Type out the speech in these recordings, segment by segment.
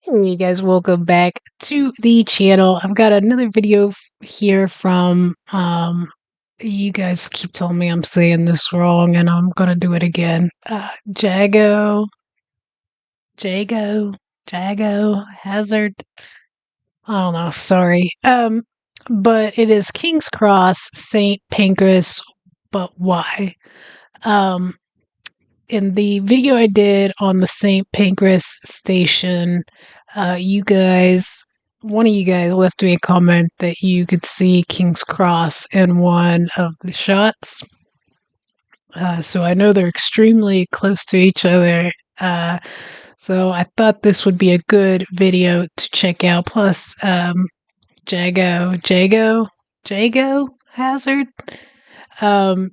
Hey you guys, welcome back to the channel. I've got another video here from you guys keep telling me I'm saying this wrong and I'm gonna do it again. Jago, Jago Hazard. I don't know, sorry. But it is King's Cross, St Pancras, but why? Um in the video I did on the St. Pancras station, one of you guys left me a comment that you could see King's Cross in one of the shots. So I know they're extremely close to each other. So I thought this would be a good video to check out. Plus, Jago Hazard. Um,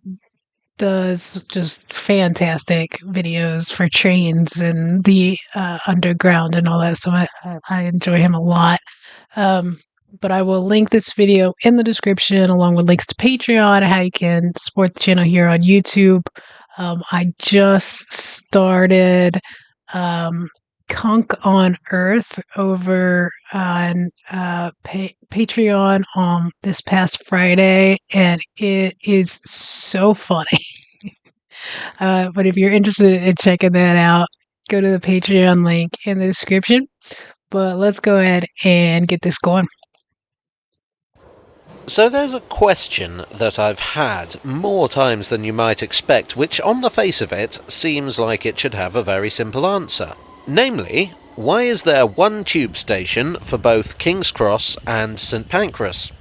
does just fantastic videos for trains and the underground and all that. So I enjoy him a lot. But I will link this video in the description along with links to Patreon, how you can support the channel here on YouTube. I just started Conk on Earth over on Patreon this past Friday, and it is so funny. But if you're interested in checking that out, go to the Patreon link in the description. But let's go ahead and get this going. So there's a question that I've had more times than you might expect, which on the face of it seems like it should have a very simple answer. Namely, why is there one tube station for both King's Cross and St Pancras?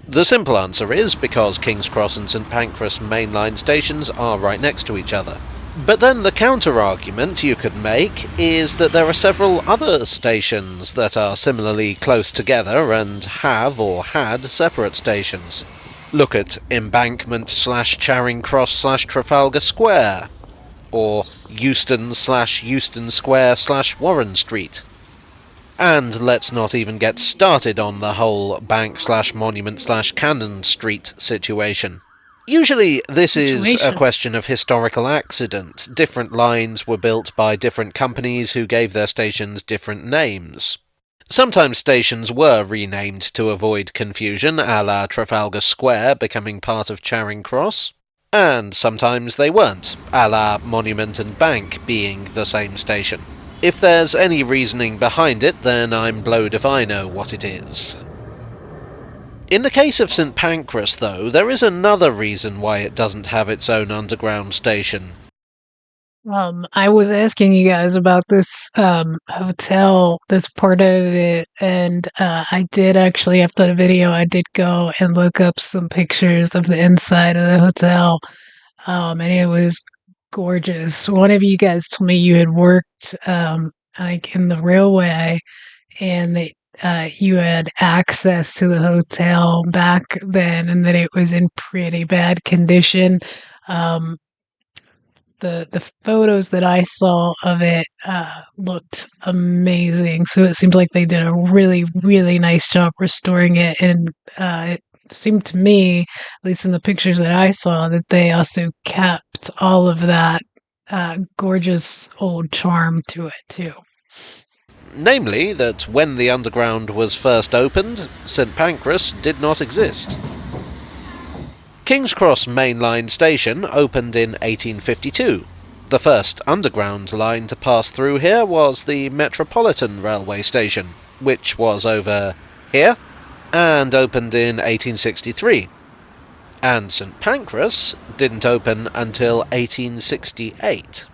The simple answer is because King's Cross and St Pancras mainline stations are right next to each other. But then the counter-argument you could make is that there are several other stations that are similarly close together and have or had separate stations. Look at Embankment/Charing Cross/Trafalgar Square, or Euston/Euston Square/Warren Street. And let's not even get started on the whole Bank/Monument/Cannon Street situation. Usually this is a question of historical accident. Different lines were built by different companies who gave their stations different names. Sometimes stations were renamed to avoid confusion, a la Trafalgar Square becoming part of Charing Cross, and sometimes they weren't, a la Monument and Bank being the same station. If there's any reasoning behind it, then I'm blowed if I know what it is. In the case of St Pancras, though, there is another reason why it doesn't have its own underground station. I was asking you guys about this hotel, this part of it, and I did actually, after the video, I did go and look up some pictures of the inside of the hotel, and it was gorgeous. One of you guys told me you had worked like in the railway, and that you had access to the hotel back then, and that it was in pretty bad condition. The photos that I saw of it looked amazing. So it seems like they did a really, really nice job restoring it, and it seemed to me, at least in the pictures that I saw, that they also kept all of that gorgeous old charm to it too. Namely, that when the underground was first opened, St Pancras did not exist. King's Cross mainline station opened in 1852. The first underground line to pass through here was the Metropolitan Railway Station, which was over here, and opened in 1863. And St Pancras didn't open until 1868.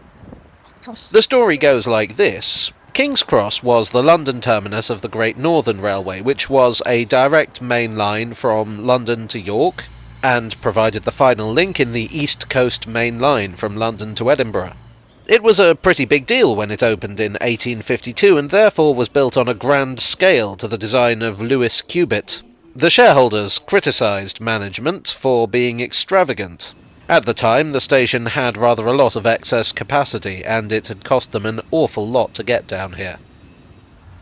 The story goes like this. King's Cross was the London terminus of the Great Northern Railway, which was a direct main line from London to York, and provided the final link in the East Coast Main Line from London to Edinburgh. It was a pretty big deal when it opened in 1852, and therefore was built on a grand scale to the design of Louis Cubitt. The shareholders criticised management for being extravagant. At the time, the station had rather a lot of excess capacity, and it had cost them an awful lot to get down here.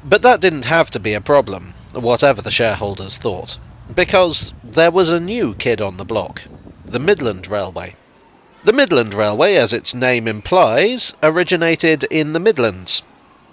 But that didn't have to be a problem, whatever the shareholders thought, because there was a new kid on the block, the Midland Railway. The Midland Railway, as its name implies, originated in the Midlands.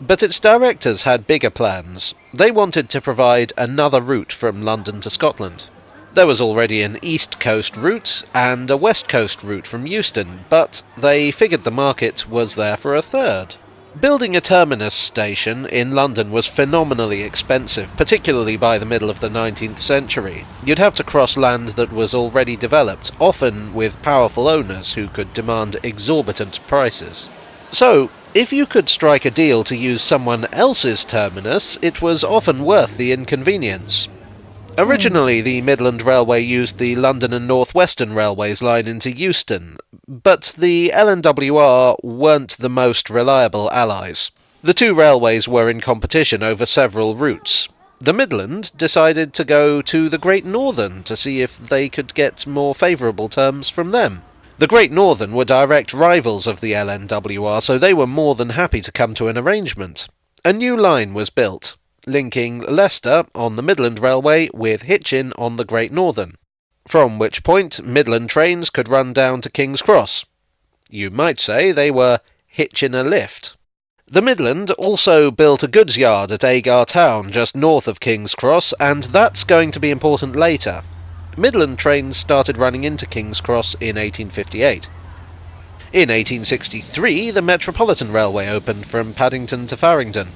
But its directors had bigger plans. They wanted to provide another route from London to Scotland. There was already an East Coast route and a West Coast route from Euston, but they figured the market was there for a third. Building a terminus station in London was phenomenally expensive, particularly by the middle of the 19th century. You'd have to cross land that was already developed, often with powerful owners who could demand exorbitant prices. So, if you could strike a deal to use someone else's terminus, it was often worth the inconvenience. Originally, the Midland Railway used the London and North Western Railways line into Euston, but the LNWR weren't the most reliable allies. The two railways were in competition over several routes. The Midland decided to go to the Great Northern to see if they could get more favourable terms from them. The Great Northern were direct rivals of the LNWR, so they were more than happy to come to an arrangement. A new line was built, linking Leicester on the Midland Railway with Hitchin on the Great Northern, from which point Midland trains could run down to King's Cross. You might say they were hitching a lift. The Midland also built a goods yard at Agar Town just north of King's Cross, and that's going to be important later. Midland trains started running into King's Cross in 1858. In 1863, the Metropolitan Railway opened from Paddington to Farringdon.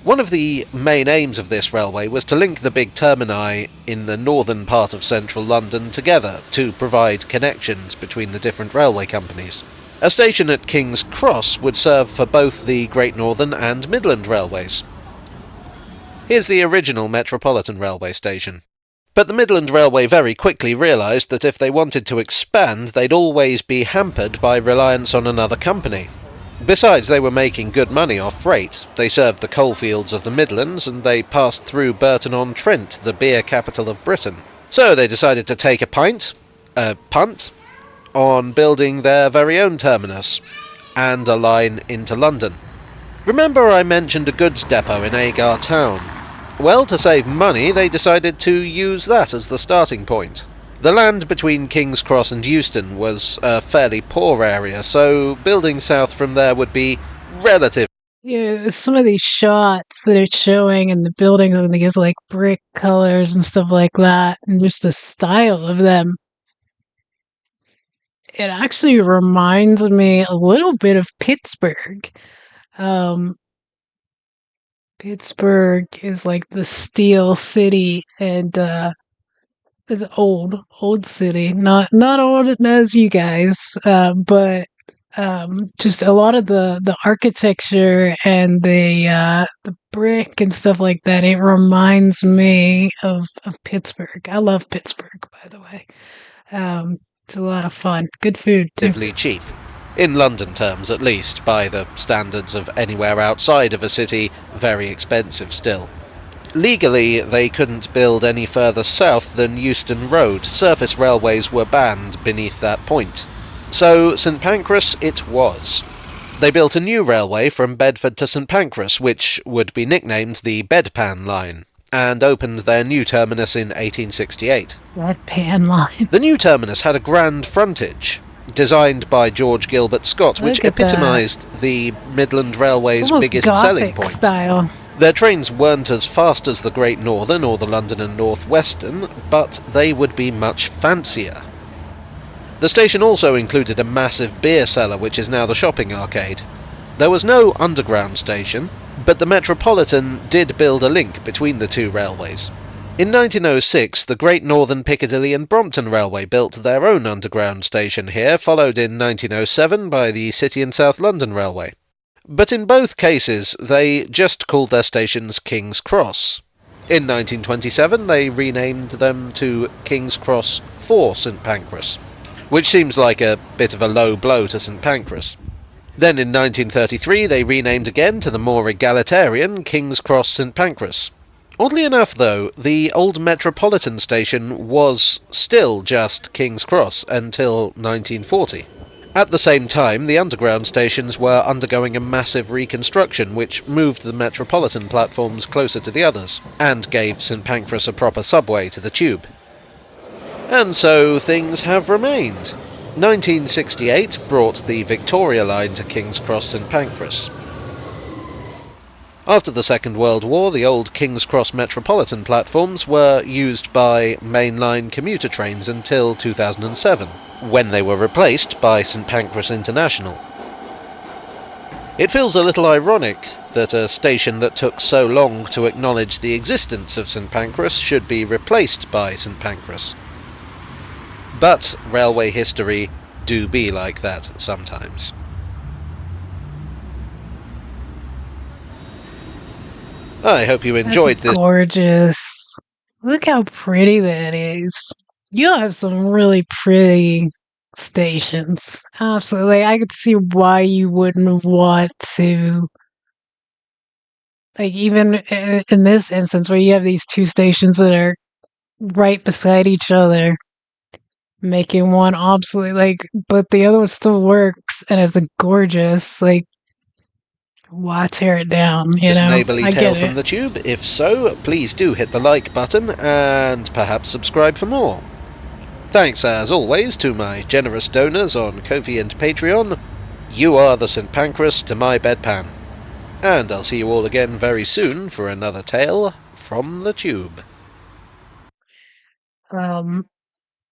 One of the main aims of this railway was to link the big termini in the northern part of central London together to provide connections between the different railway companies. A station at King's Cross would serve for both the Great Northern and Midland Railways. Here's the original Metropolitan Railway station. But the Midland Railway very quickly realised that if they wanted to expand, they'd always be hampered by reliance on another company. Besides, they were making good money off freight. They served the coalfields of the Midlands, and they passed through Burton-on-Trent, the beer capital of Britain. So they decided to take a punt, on building their very own terminus, and a line into London. Remember I mentioned a goods depot in Agar Town? Well, to save money, they decided to use that as the starting point. The land between King's Cross and Euston was a fairly poor area, so building south from there would be relative. Yeah, some of these shots that it's showing and the buildings and these like brick colors and stuff like that, and just the style of them. It actually reminds me a little bit of Pittsburgh. Pittsburgh is like the steel city, and it's an old city. Not old as you guys, but just a lot of the architecture and the brick and stuff like that. It reminds me of Pittsburgh. I love Pittsburgh, by the way. It's a lot of fun. Good food too. Relatively cheap. In London terms, at least, by the standards of anywhere outside of a city, very expensive still. Legally, they couldn't build any further south than Euston Road. Surface railways were banned beneath that point. So St Pancras it was. They built a new railway from Bedford to St Pancras, which would be nicknamed the Bedpan Line, and opened their new terminus in 1868. Bedpan Line. The new terminus had a grand frontage, designed by George Gilbert Scott, which epitomised the Midland Railway's biggest selling point. Style. Their trains weren't as fast as the Great Northern or the London and North Western, but they would be much fancier. The station also included a massive beer cellar, which is now the shopping arcade. There was no underground station, but the Metropolitan did build a link between the two railways. In 1906, the Great Northern Piccadilly and Brompton Railway built their own underground station here, followed in 1907 by the City and South London Railway. But in both cases, they just called their stations King's Cross. In 1927, they renamed them to King's Cross for St Pancras, which seems like a bit of a low blow to St Pancras. Then in 1933, they renamed again to the more egalitarian King's Cross St Pancras. Oddly enough, though, the old Metropolitan station was still just King's Cross until 1940. At the same time, the underground stations were undergoing a massive reconstruction, which moved the Metropolitan platforms closer to the others, and gave St Pancras a proper subway to the tube. And so things have remained. 1968 brought the Victoria Line to King's Cross St Pancras. After the Second World War, the old King's Cross Metropolitan platforms were used by mainline commuter trains until 2007, when they were replaced by St Pancras International. It feels a little ironic that a station that took so long to acknowledge the existence of St Pancras should be replaced by St Pancras. But railway history do be like that sometimes. I hope you That's enjoyed this. gorgeous. Look how pretty that is. You have some really pretty stations. Absolutely. I could see why you wouldn't want to, like, even in this instance where you have these two stations that are right beside each other, making one obsolete, like, but the other one still works and is a gorgeous, like, why tear it down, you This know? neighbourly I tale get from it. the tube? If so, please do hit the like button and perhaps subscribe for more. Thanks as always to my generous donors on Ko-fi and Patreon. You are the St Pancras to my bedpan. And I'll see you all again very soon for another tale from the tube. Um,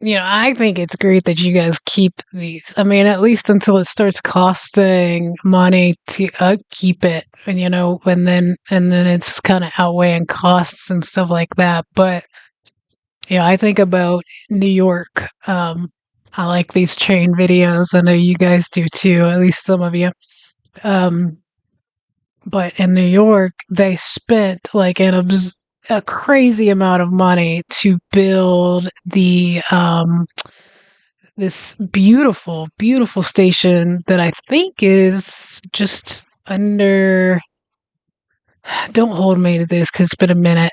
I think it's great that you guys keep these. I mean, at least until it starts costing money to upkeep it, and and then it's kind of outweighing costs and stuff like that. But I think about New York. I like these train videos. I know you guys do too. At least some of you. Um, but in New York, they spent like a crazy amount of money to build the this beautiful, beautiful station that I think is just under. Don't hold me to this because it's been a minute.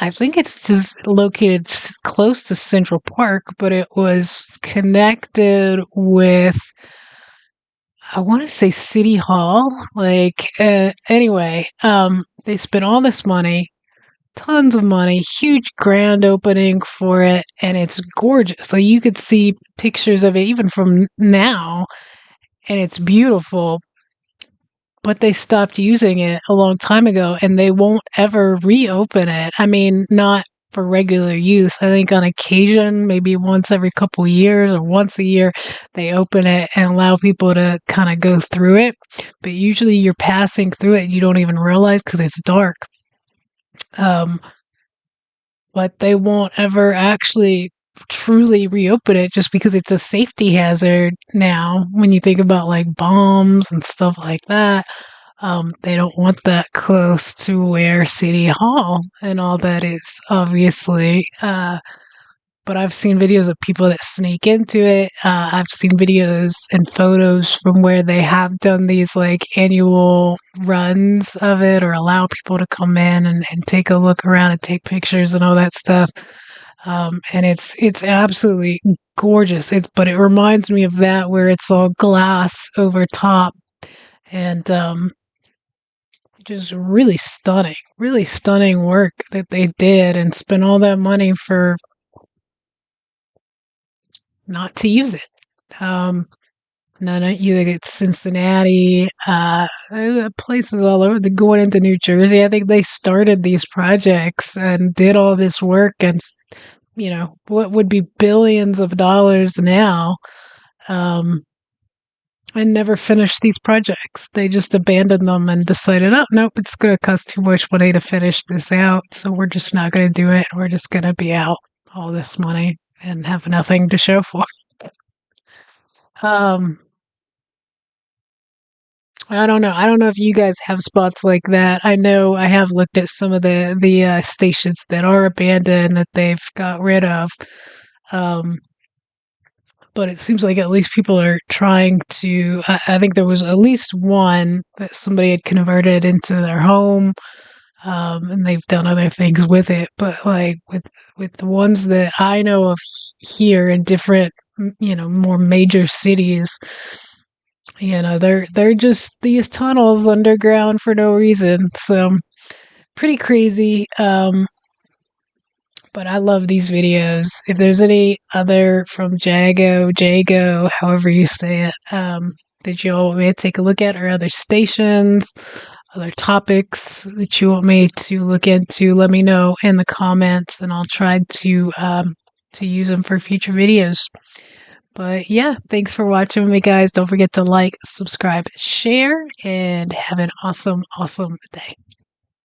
I think it's just located close to Central Park, but it was connected with, I want to say, City Hall. Like, anyway, they spent all this money, tons of money, huge grand opening for it, and it's gorgeous. Like, you could see pictures of it even from now, and it's beautiful. But they stopped using it a long time ago, and they won't ever reopen it. I mean, not for regular use. I think on occasion, maybe once every couple years or once a year, they open it and allow people to kind of go through it. But usually you're passing through it and you don't even realize because it's dark. Um, but they won't ever actually truly reopen it just because it's a safety hazard now when you think about like bombs and stuff like that. They don't want that close to where City Hall and all that is, obviously. But I've seen videos of people that sneak into it. I've seen videos and photos from where they have done these like annual runs of it or allow people to come in and take a look around and take pictures and all that stuff. And it's absolutely gorgeous. But it reminds me of that where it's all glass over top and just really stunning work that they did and spent all that money for not to use it. None of you like it's Cincinnati, there's places all over. The going into New Jersey, I think they started these projects and did all this work, and what would be billions of dollars now, um, and never finished these projects. They just abandoned them and decided, oh nope, it's going to cost too much money to finish this out, so we're just not going to do it. We're just going to be out all this money and have nothing to show for. Um, I don't know. I don't know if you guys have spots like that. I know I have looked at some of the stations that are abandoned that they've got rid of. Um, but it seems like at least people are trying to. I think there was at least one that somebody had converted into their home, and they've done other things with it. But like with the ones that I know of here in different, more major cities, they're just these tunnels underground for no reason. So pretty crazy. But I love these videos. If there's any other from Jago, however you say it, that you all want me to take a look at, or other stations, other topics that you want me to look into, let me know in the comments, and I'll try to use them for future videos. But yeah, thanks for watching me, guys. Don't forget to like, subscribe, share, and have an awesome, awesome day.